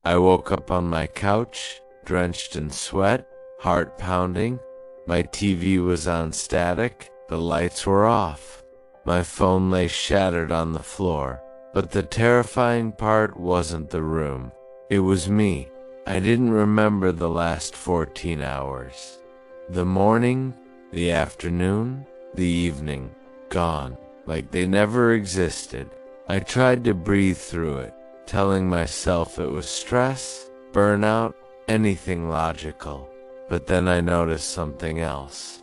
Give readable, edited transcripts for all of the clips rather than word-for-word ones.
I woke up on my couch, drenched in sweat, heart pounding. My TV was on static, the lights were off. My phone lay shattered on the floor. But the terrifying part wasn't the room. It was me. I didn't remember the last 14 hours. The morning, the afternoon, the evening, gone, like they never existed. I tried to breathe through it, telling myself it was stress, burnout, anything logical. But then I noticed something else.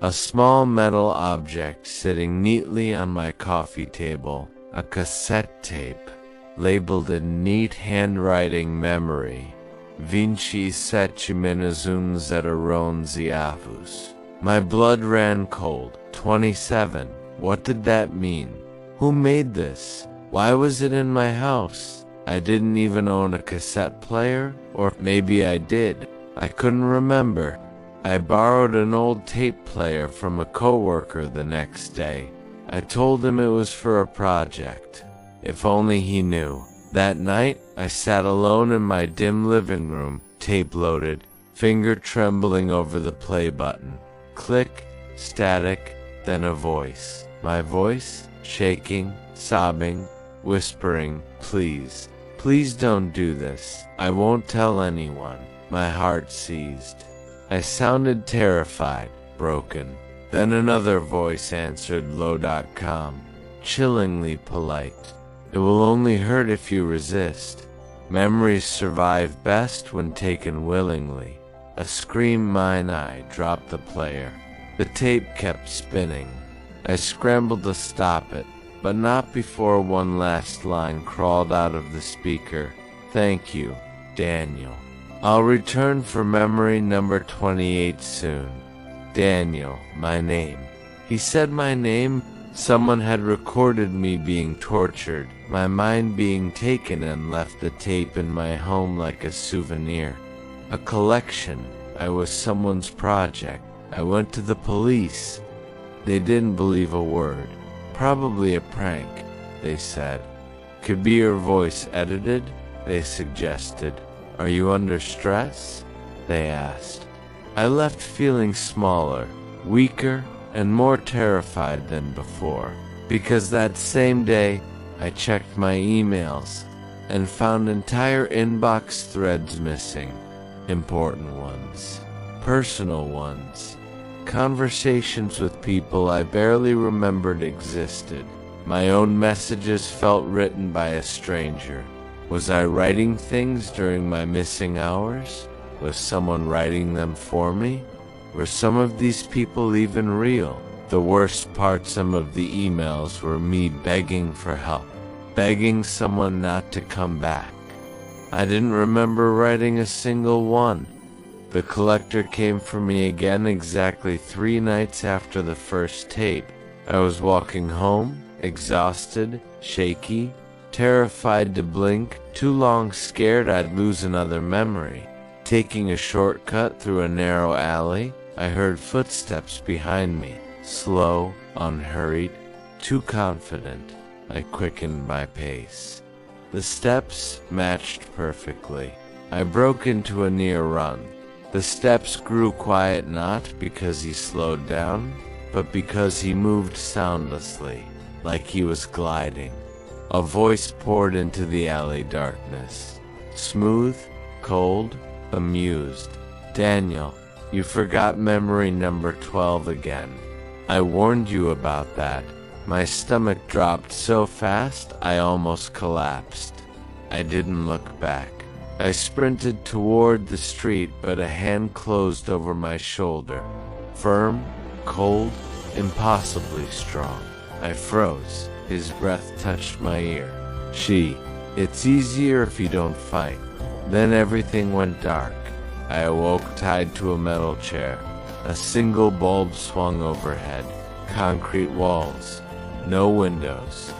A small metal object sitting neatly on my coffee table, a cassette tape, labeled in neat handwriting memory. Vinci Setchimenazun Zetaron Ziavus. My blood ran cold. 27. What did that mean? Who made this? Why was it in my house? I didn't even own a cassette player, or maybe I did. I couldn't remember. I borrowed an old tape player from a coworker the next day. I told him it was for a project. If only he knew. That night, I sat alone in my dim living room, tape loaded, finger trembling over the play button. Click, static, then a voice. My voice, shaking, sobbing, whispering, please, please don't do this. I won't tell anyone. My heart seized. I sounded terrified, broken. Then another voice answered low.com, chillingly polite. It will only hurt if you resist. Memories survive best when taken willingly. A scream mine I dropped the player. The tape kept spinning. I scrambled to stop it, but not before one last line crawled out of the speaker. Thank you, Daniel. I'll return for memory number 28 soon. Daniel, my name. He said my name. Someone had recorded me being tortured, my mind being taken, and left the tape in my home like a souvenir. A collection. I was someone's project. I went to the police. They didn't believe a word. Probably a prank, they said. Could be your voice edited, they suggested. Are you under stress? They asked. I left feeling smaller, weaker, and more terrified than before, because that same day I checked my emails and found entire inbox threads missing. Important ones, personal ones, conversations with people I barely remembered existed. My own messages felt written by a stranger. Was I writing things during my missing hours? Was someone writing them for me? Were some of these people even real? The worst part, some of the emails were me begging for help, begging someone not to come back. I didn't remember writing a single one. The collector came for me again exactly 3 nights after the first tape. I was walking home, exhausted, shaky, terrified to blink, too long scared I'd lose another memory. Taking a shortcut through a narrow alley, I heard footsteps behind me, slow, unhurried, too confident. I quickened my pace. The steps matched perfectly. I broke into a near run. The steps grew quiet not because he slowed down, but because he moved soundlessly, like he was gliding. A voice poured into the alley darkness. Smooth, cold, amused. Daniel, you forgot memory number 12 again. I warned you about that. My stomach dropped so fast I almost collapsed. I didn't look back. I sprinted toward the street, but a hand closed over my shoulder. Firm, cold, impossibly strong. I froze. His breath touched my ear. It's easier if you don't fight. Then everything went dark. I awoke tied to a metal chair. A single bulb swung overhead. Concrete walls. No windows.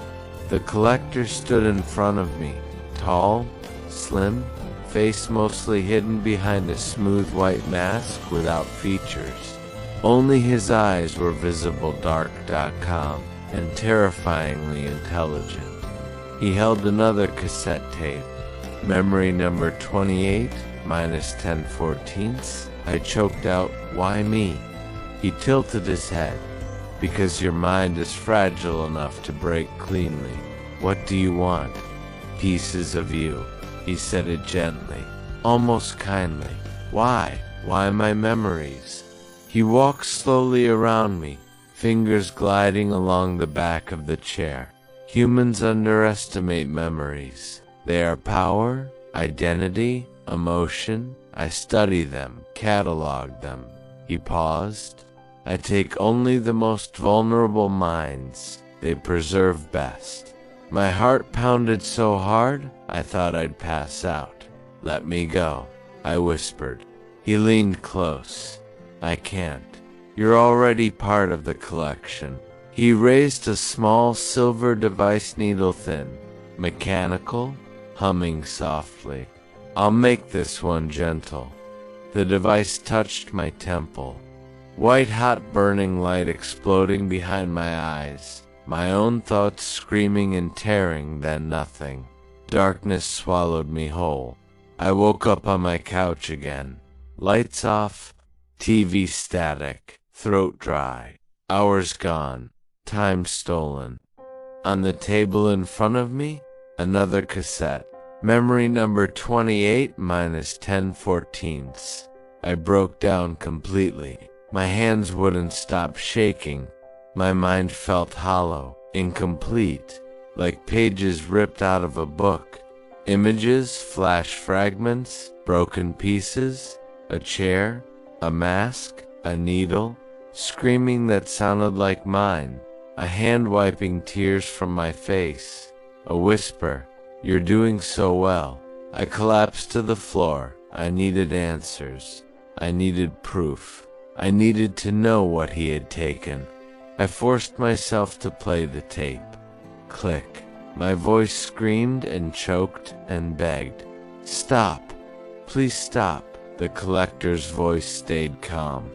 The collector stood in front of me. Tall, slim, face mostly hidden behind a smooth white mask without features. Only his eyes were visible, dark.com, and terrifyingly intelligent. He held another cassette tape. Memory number 28, minus 10/14. I choked out, "Why me?" He tilted his head. "Because your mind is fragile enough to break cleanly. What do you want?" "Pieces of you." He said it gently, almost kindly. "Why? Why my memories?" He walked slowly around me, fingers gliding along the back of the chair. "Humans underestimate memories. They are power, identity, emotion. I study them, catalog them." He paused. "I take only the most vulnerable minds. They preserve best." My heart pounded so hard, I thought I'd pass out. "Let me go," I whispered. He leaned close. "I can't. You're already part of the collection." He raised a small silver device, needle thin, mechanical, humming softly. "I'll make this one gentle." The device touched my temple. White-hot burning light exploding behind my eyes. My own thoughts screaming and tearing, then nothing. Darkness swallowed me whole. I woke up on my couch again. Lights off, TV static, throat dry. Hours gone, time stolen. On the table in front of me, another cassette. Memory number 28 minus 10/14. I broke down completely. My hands wouldn't stop shaking. My mind felt hollow, incomplete, like pages ripped out of a book. Images, flash fragments, broken pieces, a chair, a mask, a needle, screaming that sounded like mine, a hand wiping tears from my face, a whisper, "You're doing so well." I collapsed to the floor. I needed answers. I needed proof. I needed to know what he had taken. I forced myself to play the tape. Click. My voice screamed and choked and begged. "Stop. Please stop." The collector's voice stayed calm.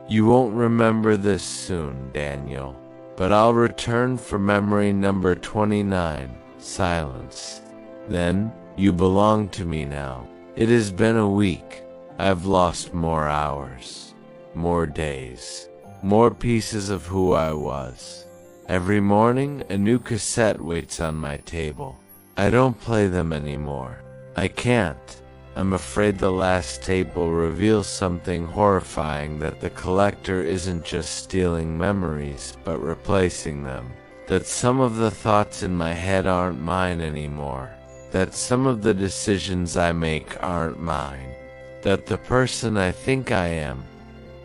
"You won't remember this soon, Daniel. But I'll return for memory number 29. Silence. Then, you belong to me now. It has been a week. I've lost more hours, more days, more pieces of who I was. Every morning, a new cassette waits on my table. I don't play them anymore. I can't. I'm afraid the last tape will reveal something horrifying, that the collector isn't just stealing memories, but replacing them. That some of the thoughts in my head aren't mine anymore. That some of the decisions I make aren't mine. That the person I think I am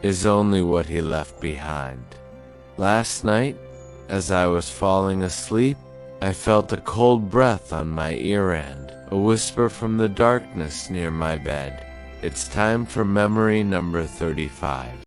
is only what he left behind. Last night, as I was falling asleep, I felt a cold breath on my ear end, a whisper from the darkness near my bed. It's time for memory number 35.